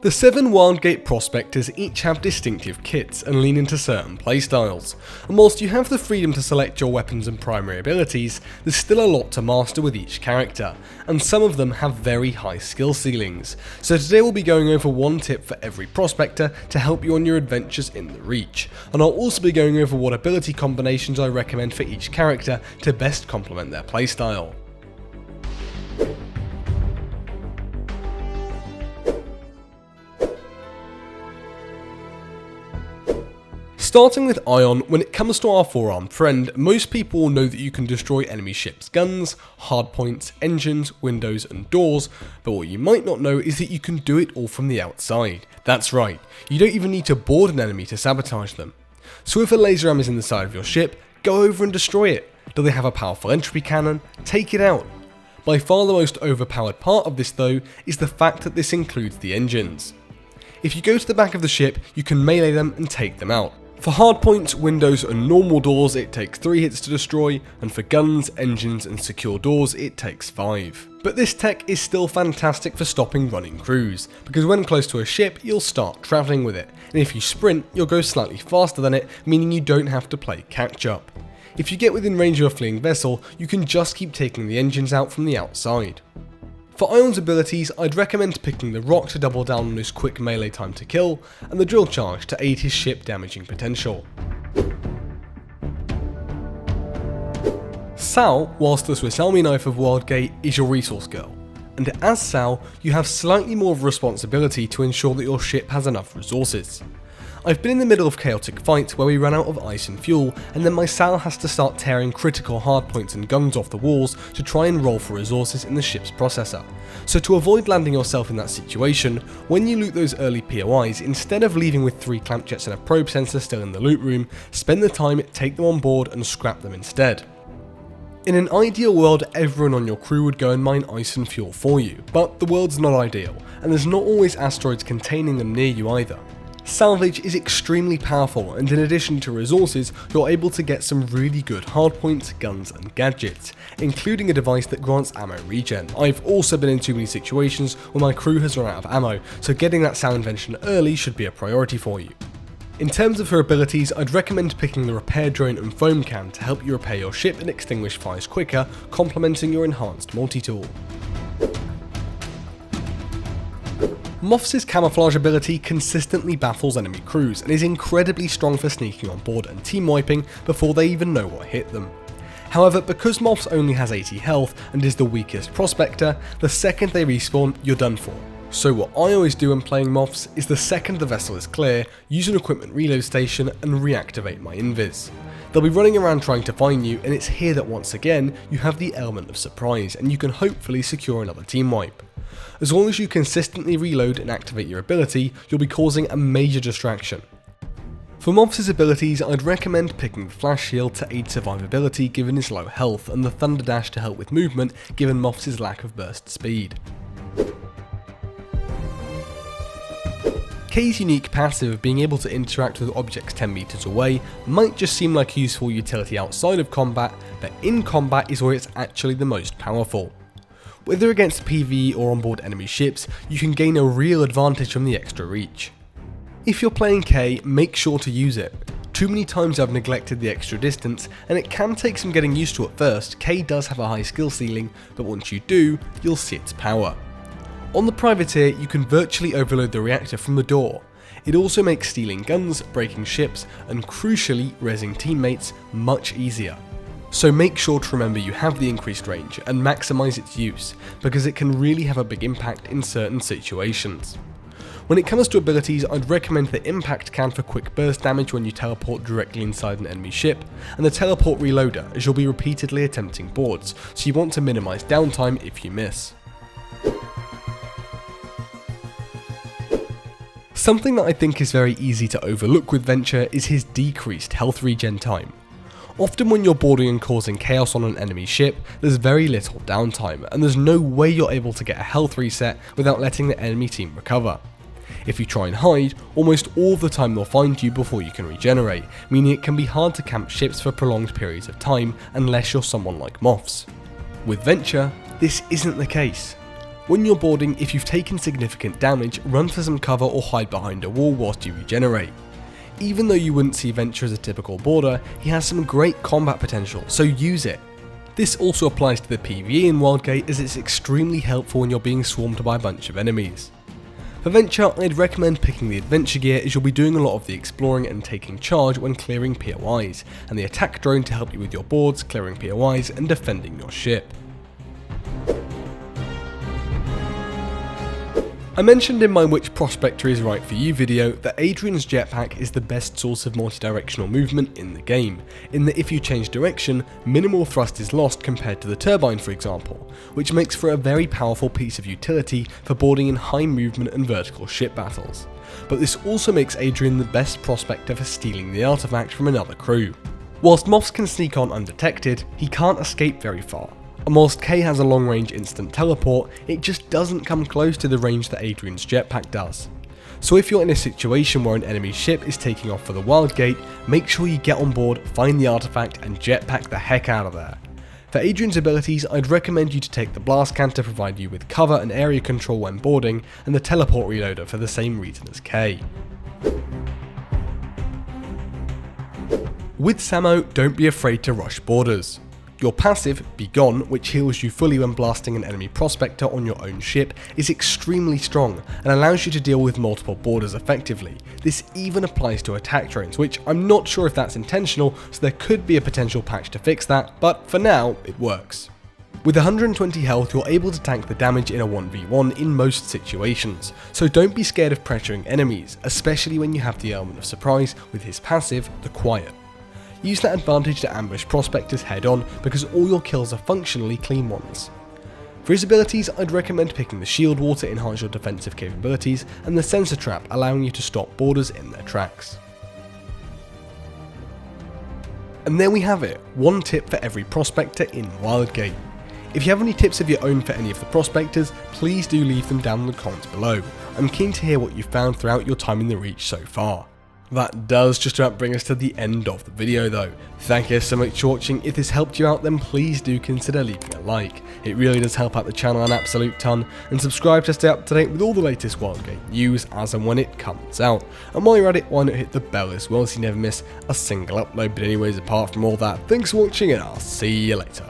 The 7 Wildgate Prospectors each have distinctive kits and lean into certain playstyles, and whilst you have the freedom to select your weapons and primary abilities, there's still a lot to master with each character, and some of them have very high skill ceilings. So today we'll be going over one tip for every Prospector to help you on your adventures in the Reach, and I'll also be going over what ability combinations I recommend for each character to best complement their playstyle. Starting with Ion, when it comes to our four-armed friend, most people will know that you can destroy enemy ships' guns, hardpoints, engines, windows and doors, but what you might not know is that you can do it all from the outside. That's right, you don't even need to board an enemy to sabotage them. So if a laser arm is in the side of your ship, go over and destroy it. Do they have a powerful entropy cannon? Take it out. By far the most overpowered part of this though is the fact that this includes the engines. If you go to the back of the ship, you can melee them and take them out. For hardpoints, windows and normal doors it takes 3 hits to destroy, and for guns, engines and secure doors it takes 5. But this tech is still fantastic for stopping running crews, because when close to a ship you'll start travelling with it, and if you sprint you'll go slightly faster than it, meaning you don't have to play catch up. If you get within range of a fleeing vessel, you can just keep taking the engines out from the outside. For Ion's abilities, I'd recommend picking the Rock to double down on his quick melee time to kill, and the Drill Charge to aid his ship damaging potential. Sal, whilst the Swiss Army knife of Wildgate, is your resource girl, and as Sal, you have slightly more of a responsibility to ensure that your ship has enough resources. I've been in the middle of chaotic fights where we run out of ice and fuel, and then my Sal has to start tearing critical hardpoints and guns off the walls to try and roll for resources in the ship's processor. So to avoid landing yourself in that situation, when you loot those early POIs, instead of leaving with 3 clamp jets and a probe sensor still in the loot room, spend the time, take them on board and scrap them instead. In an ideal world, everyone on your crew would go and mine ice and fuel for you, but the world's not ideal, and there's not always asteroids containing them near you either. Salvage is extremely powerful, and in addition to resources, you're able to get some really good hardpoints, guns and gadgets, including a device that grants ammo regen. I've also been in too many situations where my crew has run out of ammo, so getting that Sal invention early should be a priority for you. In terms of her abilities, I'd recommend picking the Repair Drone and Foam Can to help you repair your ship and extinguish fires quicker, complementing your enhanced multi-tool. Mophs' camouflage ability consistently baffles enemy crews and is incredibly strong for sneaking on board and team wiping before they even know what hit them. However, because Mophs only has 80 health and is the weakest Prospector, the second they respawn, you're done for. So what I always do when playing Mophs is the second the vessel is clear, use an equipment reload station and reactivate my invis. They'll be running around trying to find you, and it's here that once again you have the element of surprise and you can hopefully secure another team wipe. As long as you consistently reload and activate your ability, you'll be causing a major distraction. For Mophs' abilities, I'd recommend picking the Flash Shield to aid survivability given his low health, and the Thunder Dash to help with movement given Mophs' lack of burst speed. K's unique passive of being able to interact with objects 10 meters away might just seem like a useful utility outside of combat, but in combat is where it's actually the most powerful. Whether against PvE or onboard enemy ships, you can gain a real advantage from the extra reach. If you're playing K, make sure to use it. Too many times I've neglected the extra distance, and it can take some getting used to at first. K does have a high skill ceiling, but once you do, you'll see its power. On the Privateer, you can virtually overload the reactor from the door. It also makes stealing guns, breaking ships, and crucially, rezzing teammates much easier. So make sure to remember you have the increased range and maximise its use, because it can really have a big impact in certain situations. When it comes to abilities, I'd recommend the Impact Can for quick burst damage when you teleport directly inside an enemy ship, and the Teleport Reloader as you'll be repeatedly attempting boards, so you want to minimise downtime if you miss. Something that I think is very easy to overlook with Venture is his decreased health regen time. Often when you're boarding and causing chaos on an enemy ship, there's very little downtime, and there's no way you're able to get a health reset without letting the enemy team recover. If you try and hide, almost all of the time they'll find you before you can regenerate, meaning it can be hard to camp ships for prolonged periods of time unless you're someone like Mophs. With Venture, this isn't the case. When you're boarding, if you've taken significant damage, run for some cover or hide behind a wall whilst you regenerate. Even though you wouldn't see Venture as a typical boarder, he has some great combat potential, so use it. This also applies to the PvE in Wildgate, as it's extremely helpful when you're being swarmed by a bunch of enemies. For Venture, I'd recommend picking the adventure gear, as you'll be doing a lot of the exploring and taking charge when clearing POIs, and the attack drone to help you with your boards, clearing POIs and defending your ship. I mentioned in my Which Prospector is right for you video that Adrian's jetpack is the best source of multi-directional movement in the game, in that if you change direction, minimal thrust is lost compared to the turbine for example, which makes for a very powerful piece of utility for boarding in high movement and vertical ship battles. But this also makes Adrian the best prospector for stealing the artifact from another crew. Whilst Mophs can sneak on undetected, he can't escape very far. And whilst K has a long range instant teleport, it just doesn't come close to the range that Adrian's jetpack does. So if you're in a situation where an enemy ship is taking off for the Wildgate, make sure you get on board, find the artifact and jetpack the heck out of there. For Adrian's abilities, I'd recommend you to take the blast can to provide you with cover and area control when boarding, and the teleport reloader for the same reason as K. With Sammo, don't be afraid to rush boarders. Your passive, Be Gone, which heals you fully when blasting an enemy prospector on your own ship, is extremely strong and allows you to deal with multiple boarders effectively. This even applies to attack drones, which I'm not sure if that's intentional, so there could be a potential patch to fix that, but for now, it works. With 120 health, you're able to tank the damage in a 1v1 in most situations, so don't be scared of pressuring enemies, especially when you have the element of surprise with his passive, the Quiet. Use that advantage to ambush prospectors head on, because all your kills are functionally clean ones. For his abilities, I'd recommend picking the shield wall to enhance your defensive capabilities, and the sensor trap allowing you to stop boarders in their tracks. And there we have it, one tip for every prospector in Wildgate. If you have any tips of your own for any of the prospectors, please do leave them down in the comments below. I'm keen to hear what you've found throughout your time in the Reach so far. That does just about bring us to the end of the video though. Thank you so much for watching. If this helped you out, then please do consider leaving a like. It really does help out the channel an absolute ton, and subscribe to stay up to date with all the latest Wildgate news as and when it comes out. And while you're at it, why not hit the bell as well so you never miss a single upload. But anyways, apart from all that, thanks for watching and I'll see you later.